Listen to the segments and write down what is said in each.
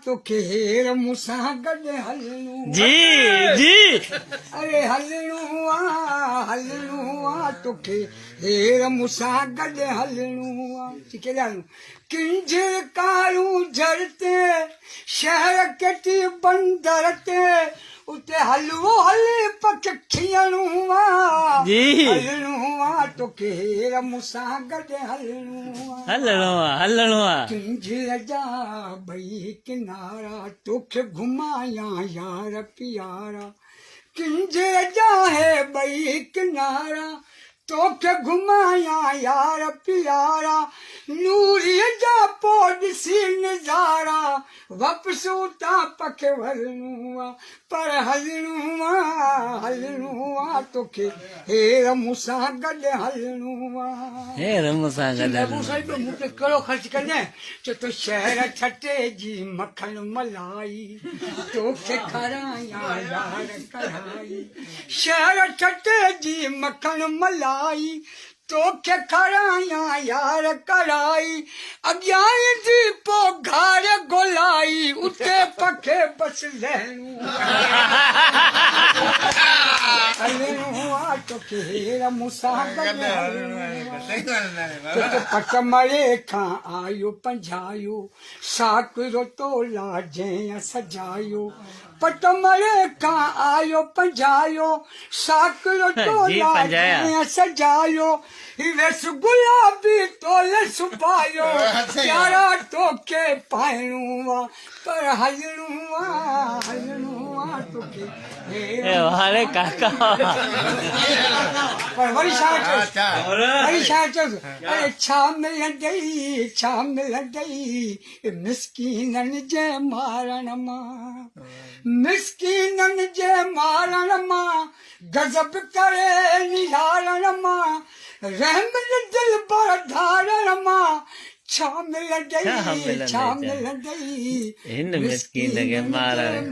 तो खेर मूसा गॾु हलूं जी जी अरे हलूं आ तोखे हेर मूसा गॾु हलूं आ किंजर कारूं झरते शहर केटी बंदर ते उते हलवो हले पक खियणूं आ जी हलणूं आ तोखे हेर मूसा गॾु हलणूं आ हलणो आहे किंजर जा भई किनारा तोखे घुमाया यार प्यारा किंजर जा है भई किनारा तोखे घुमाया यार प्यारा नूरी जा पोॾसी नज़ारा वापसूं ता पख वलूं आ पर हलणूं आ तोखे हेर मूंसां गॾु हलणूं आ हे रमसा बाबू साहिब मूंखे कहिड़ो ख़र्च कजांइ चए तो शहर छटे जी मखण मलाई तोखे खारायां यार कढ़ाई शहर छटे जी मखण मलाई तोखे खारायां यार कढ़ाई अॻियां ईंदी पोइ घार गोलाई उते पखे बस लहणूं हलणूं आ तोखे हेर मूंसां गॾु पट मरे खां आयो पंझायो साकरो तोला जंहिं सजायो पट मरे खां आयो पंझायो साकरो तोला जंहिं सजायो रस गुलाबी तोले सुभायो प्यारा तोखे पाइणूं आ पर हलणूं आ तोखे अरे काका पर वरी छा चयोसि अरे छा मिलंदई मिसकीननि जे मारण मां गज़ब करे निहारण मां रहम दिल पर धारण मां छा मिलंदई हिन मिसकीन खे मारण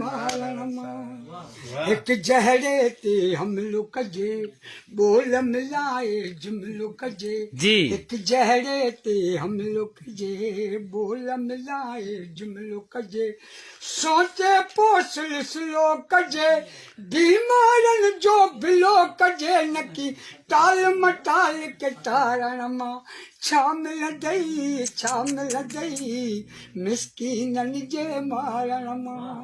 मां हिकु जहरे ते हमलो कजे बोल मिलाए जुमलो कजे जी हिकु जहरे ते हमलो कजे बोल मिलाए जुमलो कजे सोचे पोइ सिलसिलो कजे बीमारनि जो बिलो कजे नकी टाल मटाल के तारण मां छा मिलंदई मिसकीननि जे मारण मां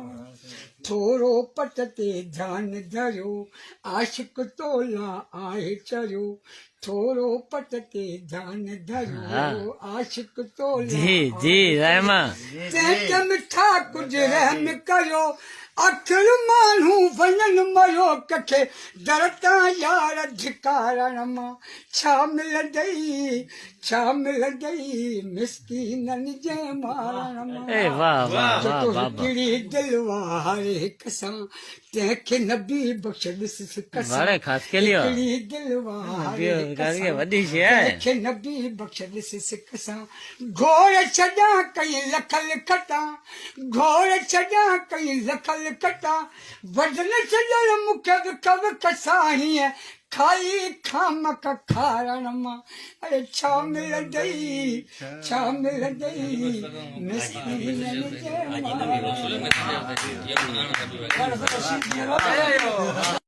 थोरो पट ते ध्यानु धरियो आशिक तोला आहे चरियो थोरो पट ते ध्यानु धरियो आशिक तोला जी रहमा तंहिं मिठा कुझु रहम कयो आख़िर माण्हू वञनि मयो कंहिंखे दर तां यार धिकारण मां छा मिलंदई मिसकीननि जे मारण मां हिकिड़ी दिलि वारे हिक सां तंहिंखे नबी बख़्श ॾिस हिकिड़ी दिलि वारे तंहिंखे नबी बख़्श ॾिस सिक सां घोर छॾां कई लखल खटां घोर छॾां कई लखल कटा वॾन छॾण मूंखे विख सां खाई खामक खारण मां अरे छा मिलंदई मिसकीननि जे मां